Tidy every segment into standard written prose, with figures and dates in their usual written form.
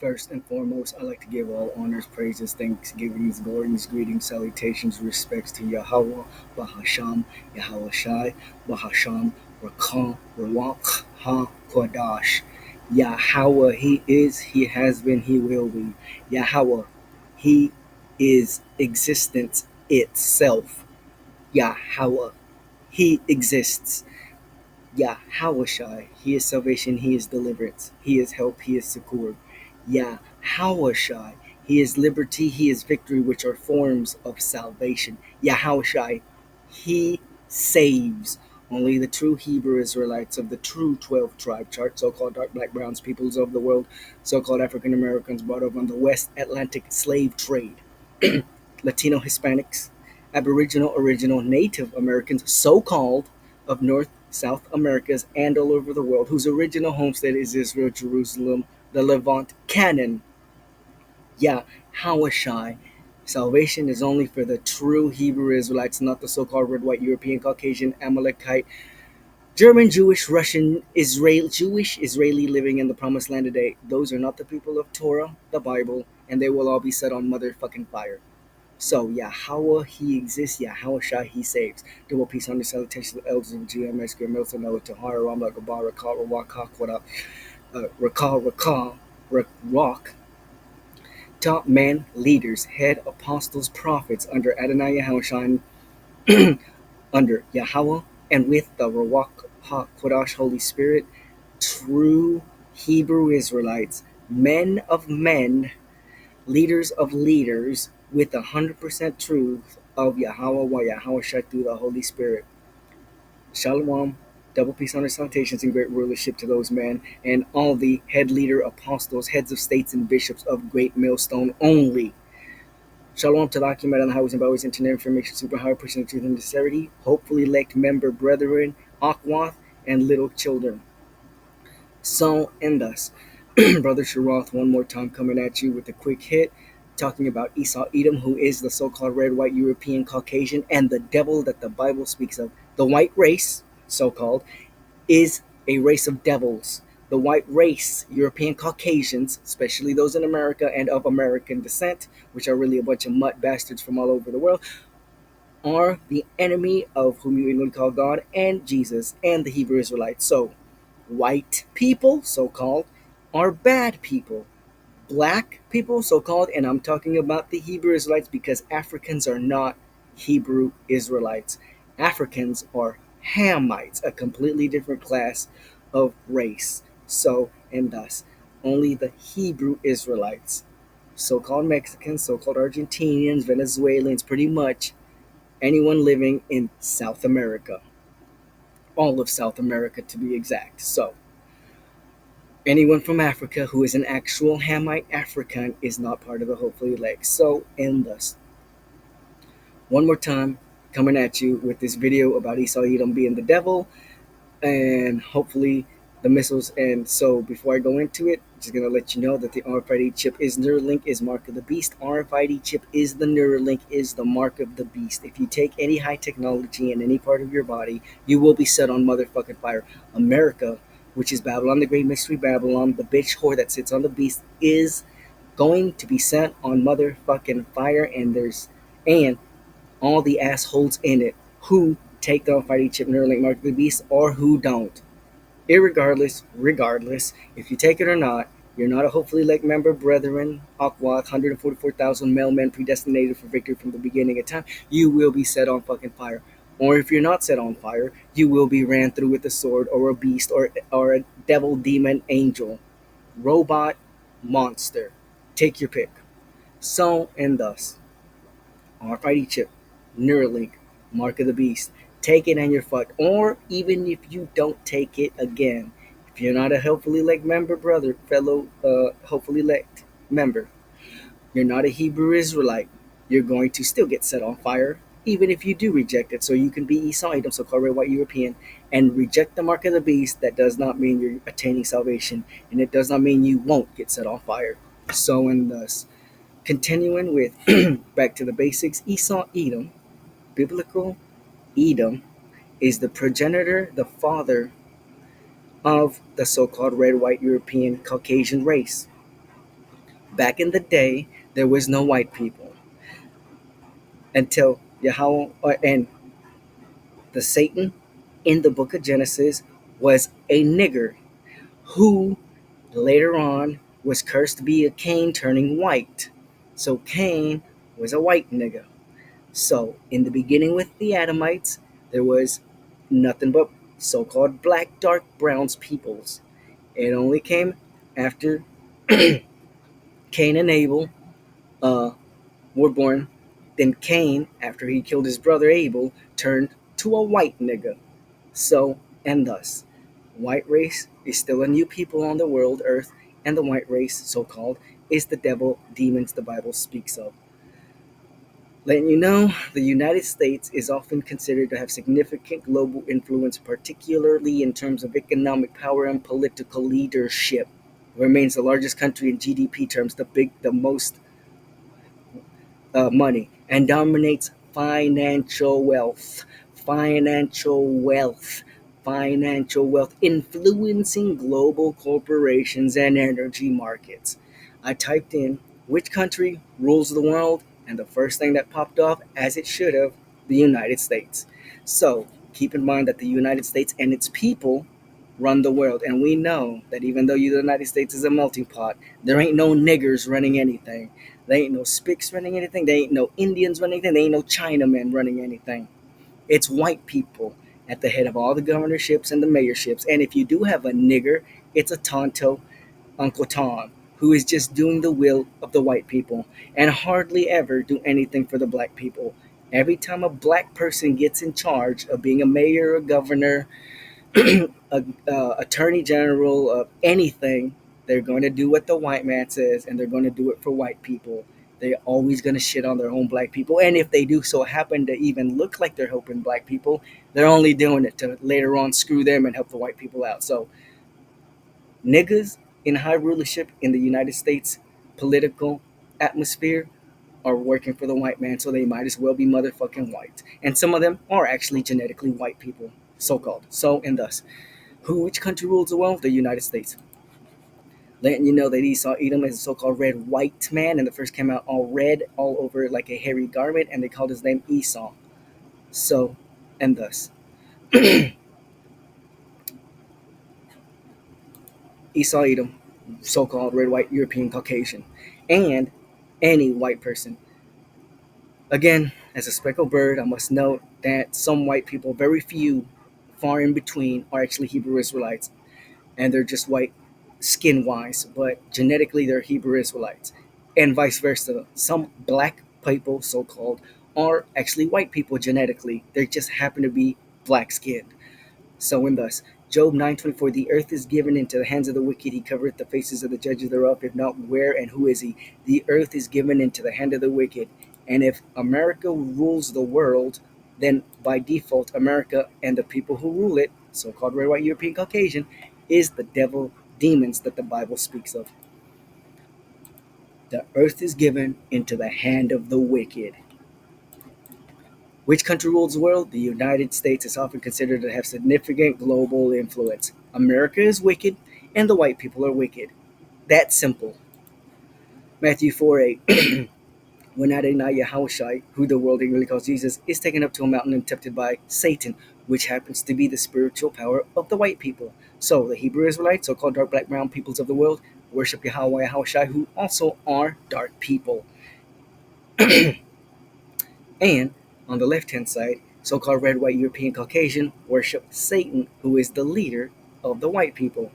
First and foremost, I'd like to give all honors, praises, thanksgivings, glories, greetings, salutations, respects to Yahweh, Bahasham, Yahweh Shai, Bahasham, Rakam, Rawak, Ha, Kodash. Yahweh, He is, He has been, He will be. Yahweh, He is existence itself. Yahweh, He exists. Yahweh, He is salvation, He is deliverance, He is help, He is succor. Yahweh, He is liberty, He is victory, which are forms of salvation. Yahweh, He saves. Only the true Hebrew Israelites of the true 12 tribe chart, so called dark, black, browns, peoples of the world, so called African Americans brought up on the West Atlantic slave trade, Latino Hispanics, Aboriginal, original, Native Americans, so called, of North, South Americas, and all over the world, whose original homestead is Israel, Jerusalem, the Levant, Canaan. Yahweh. Salvation is only for the true Hebrew Israelites, not the so called red, white, European, Caucasian, Amalekite, German, Jewish, Russian, Jewish, Israeli living in the promised land today. Those are not the people of Torah, the Bible, and they will all be set on motherfucking fire. So, Yahweh, He exists. Yahweh Shai, He saves. Double peace on the salutation of the elders of GMS, Milton, Noah, Tahara, Ramla, Gabar, Rakal, Rawak, Hakwada, Rakal, Rock, top man, leaders, head apostles, prophets under Adonai Yahweh Shai, under Yahweh, and with the Rawak HaKodash Holy Spirit, true Hebrew Israelites, men of men, leaders of leaders, with 100% truth of Yahweh wa Yahweh Shai through the Holy Spirit. Shalom, double peace, honor, salutations, and great rulership to those men, and all the head leader apostles, heads of states, and bishops of great millstone only. Shalom to the Akim on the highways and byways, internet information, super high person, truth and sincerity, hopefully elect member brethren, Akwath, and little children. So, and thus, Brother Sharoth, one more time coming at you with a quick hit, talking about Esau Edom, who is the so called red, white, European, Caucasian, and the devil that the Bible speaks of. The white race, so called, is a race of devils. The white race, European Caucasians, especially those in America and of American descent, which are really a bunch of mutt bastards from all over the world, are the enemy of whom you England call God and Jesus and the Hebrew Israelites. So, white people, so called, are bad people. Black people, so called, and I'm talking about the Hebrew Israelites because Africans are not Hebrew Israelites. Africans are Hamites, a completely different class of race. So, and thus, only the Hebrew Israelites, so called Mexicans, so called Argentinians, Venezuelans, pretty much anyone living in South America. All of South America to be exact. So, anyone from Africa who is an actual Hamite African is not part of the hopefully elect. So, and thus, one more time, coming at you with this video about Esau Edom being the devil, and hopefully the missiles. And so, before I go into it, just gonna let you know that the RFID chip is Neuralink, is mark of the beast. RFID chip is the Neuralink, is the mark of the beast. If you take any high technology in any part of your body, you will be set on motherfucking fire. America, which is Babylon, the great mystery Babylon, the bitch whore that sits on the beast, is going to be sent on motherfucking fire. And all the assholes in it who take the RFID chip Neuralink mark of the beast or who don't. Regardless, if you take it or not, you're not a hopefully elect member, brethren, Akwath, 144,000 male men predestinated for victory from the beginning of time. You will be set on fucking fire. Or if you're not set on fire, you will be ran through with a sword or a beast or a devil, demon, angel, robot, monster. Take your pick. So and thus, RFID chip, Neuralink, mark of the beast. Take it and you're fucked. Or even if you don't take it again, if you're not a hopefully elect member, brother, fellow hopefully elect member, you're not a Hebrew Israelite, you're going to still get set on fire, even if you do reject it. So you can be Esau Edom, so called red, white European, and reject the mark of the beast. That does not mean you're attaining salvation, and it does not mean you won't get set on fire. So and thus, continuing with back to the basics, Esau Edom, biblical Edom, is the progenitor, the father of the so-called red, white European Caucasian race. Back in the day, there was no white people until Yahweh and the Satan in the book of Genesis was a nigger who later on was cursed to be a Cain turning white. So Cain was a white nigger. So in the beginning with the Adamites, there was nothing but so-called black, dark, browns peoples. It only came after Cain and Abel uh, were born. Then Cain, after he killed his brother Abel, turned to a white nigger. So and thus, white race is still a new people on the world, earth, and the white race, so-called, is the devil, demons the Bible speaks of. Letting you know, the United States is often considered to have significant global influence, particularly in terms of economic power and political leadership. It remains the largest country in GDP terms, the most money, and dominates financial wealth, financial wealth, influencing global corporations and energy markets. I typed in which country rules the world, and the first thing that popped off, as it should have, the United States. So keep in mind that the United States and its people run the world, and we know that even though the United States is a melting pot, there ain't no niggers running anything. There ain't no Spics running anything. There ain't no Indians running anything. There ain't no Chinamen running anything. It's white people at the head of all the governorships and the mayorships. And if you do have a nigger, it's a Tonto, Uncle Tom, who is just doing the will of the white people and hardly ever do anything for the black people. Every time a black person gets in charge of being a mayor, a governor, attorney general of anything, they're going to do what the white man says, and they're going to do it for white people. They're always going to shit on their own black people, and if they do so happen to even look like they're helping black people, they're only doing it to later on screw them and help the white people out. So niggas in high rulership in the United States political atmosphere are working for the white man, so they might as well be motherfucking white. And some of them are actually genetically white people, so called. So and thus, which country rules the world? The United States. Letting you know that Esau Edom is a so-called red white man, and the first came out all red, all over like a hairy garment, and they called his name Esau. So, and thus, Esau Edom, so-called red white European Caucasian, and any white person. Again, as a speckled bird, I must note that some white people, very few, far in between, are actually Hebrew Israelites, and they're just white skin wise, but genetically they're Hebrew Israelites, and vice versa. Some black people, so called, are actually white people genetically. They just happen to be black skinned. So and thus, Job 9:24, the earth is given into the hands of the wicked, he covereth the faces of the judges thereof, if not where and who is he? The earth is given into the hand of the wicked. And if America rules the world, then by default, America and the people who rule it, so-called red, white, European, Caucasian, is the devil, demons that the Bible speaks of. The earth is given into the hand of the wicked. Which country rules the world? The United States is often considered to have significant global influence. America is wicked, and the white people are wicked. That's simple. Matthew 4:8. When Adonai Yahushai, who the world ignorantly calls Jesus, is taken up to a mountain and tempted by Satan, which happens to be the spiritual power of the white people. So the Hebrew Israelites, so-called dark, black, brown peoples of the world, worship Yahweh Yahushai, who also are dark people. And on the left-hand side, so-called red, white, European, Caucasian worship Satan, who is the leader of the white people.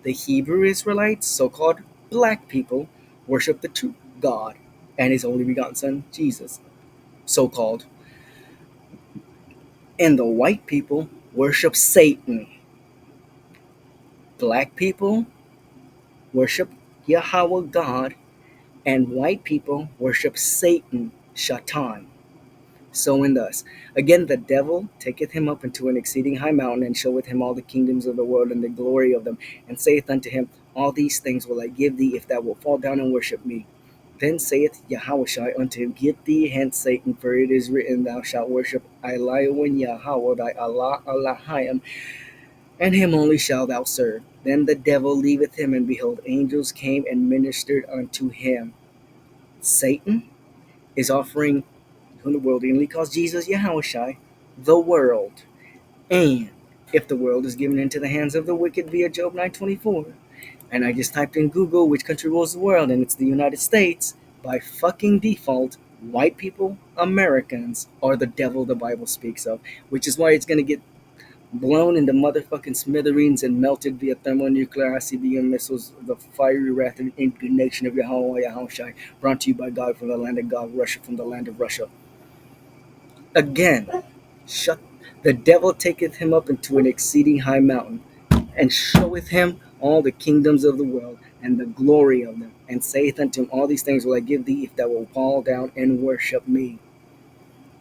The Hebrew Israelites, so-called black people, worship the true God and his only begotten Son, Jesus, so-called. And the white people worship Satan. Black people worship Yahweh God, and white people worship Satan, Shaitan. So and thus, again, the devil taketh him up into an exceeding high mountain, and showeth him all the kingdoms of the world and the glory of them, and saith unto him, all these things will I give thee, if thou wilt fall down and worship me. Then saith Yahushua unto him, get thee hence, Satan, for it is written, thou shalt worship Eliyahu Yahweh thy Allah Elohim, and him only shalt thou serve. Then the devil leaveth him, and behold, angels came and ministered unto him. Satan is offering whom the world inly calls Jesus Yahushai, the world. And if the world is given into the hands of the wicked via Job 9:24, and I just typed in Google which country rules the world, and it's the United States, by fucking default, white people, Americans, are the devil the Bible speaks of, which is why it's going to get blown into motherfucking smithereens and melted via thermonuclear ICBM missiles, the fiery wrath and indignation of Yahweh Yahushai, brought to you by God from the land of God, Russia from the land of Russia. Again, shut the devil taketh him up into an exceeding high mountain, and showeth him all the kingdoms of the world, and the glory of them, and saith unto him, all these things will I give thee, if thou wilt fall down and worship me.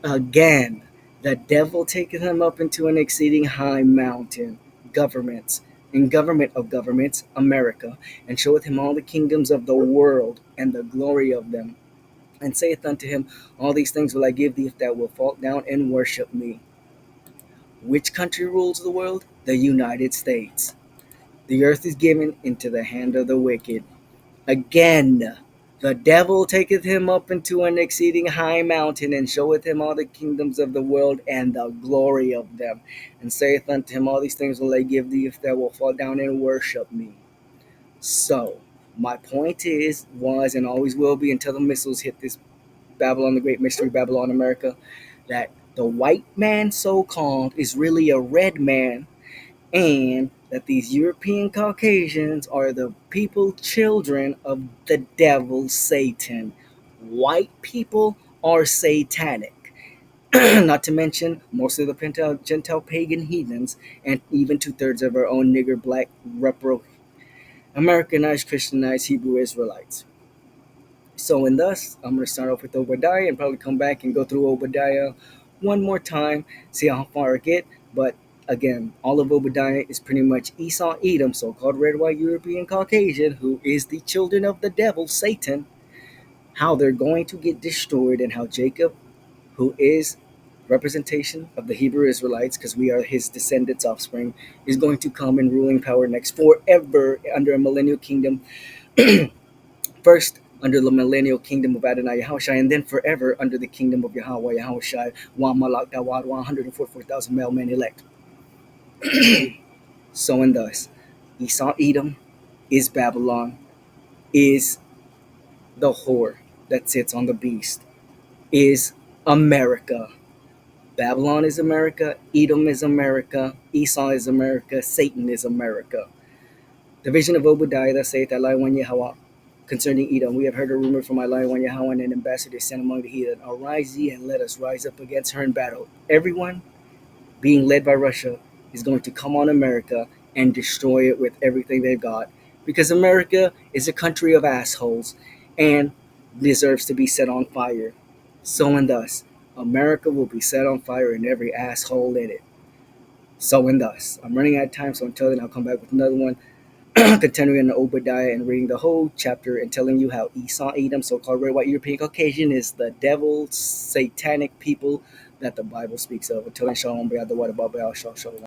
Again, the devil taketh him up into an exceeding high mountain, governments, and government of governments, America, and showeth him all the kingdoms of the world, and the glory of them, and saith unto him, all these things will I give thee, if thou wilt fall down and worship me. Which country rules the world? The United States. The earth is given into the hand of the wicked. Again, the devil taketh him up into an exceeding high mountain, and showeth him all the kingdoms of the world, and the glory of them, and saith unto him, all these things will I give thee, if thou wilt fall down and worship me. So, my point was, and always will be until the missiles hit this Babylon, the Great Mystery, Babylon, America, that the white man, so-called, is really a red man, and that these European Caucasians are the people, children of the devil, Satan. White people are satanic. Not to mention most of the Gentile pagan heathens, and even 2/3 of our own nigger, black, Americanized, Christianized Hebrew Israelites. So, in thus, I'm going to start off with Obadiah and probably come back and go through Obadiah one more time, see how far I get. But again, all of Obadiah is pretty much Esau, Edom, so called red, white, European, Caucasian, who is the children of the devil, Satan, how they're going to get destroyed, and how Jacob, who is representation of the Hebrew Israelites, because we are his descendants, offspring, is going to come in ruling power next forever under a millennial kingdom. First, under the millennial kingdom of Adonai Yahushai, and then forever under the kingdom of Yahweh Yahushai, Wa Malak Dawad, 144,000 male men elect. So and thus, Esau Edom is Babylon, is the whore that sits on the beast, is America. Babylon is America, Edom is America, Esau is America, Satan is America. The vision of Obadiah that saith, Eli one Yahweh, concerning Edom, we have heard a rumor from Eli one Yahweh, and an ambassador sent among the heathen. Arise ye, and let us rise up against her in battle. Everyone, being led by Russia, is going to come on America and destroy it with everything they've got. Because America is a country of assholes and deserves to be set on fire. So and thus, America will be set on fire and every asshole in it. So and thus, I'm running out of time, so until then, I'll come back with another one. Continuing in Obadiah and reading the whole chapter and telling you how Esau, Edom, so-called red, white, European, Caucasian, is the devil, satanic people that the Bible speaks of. Until then, shalom, shalom.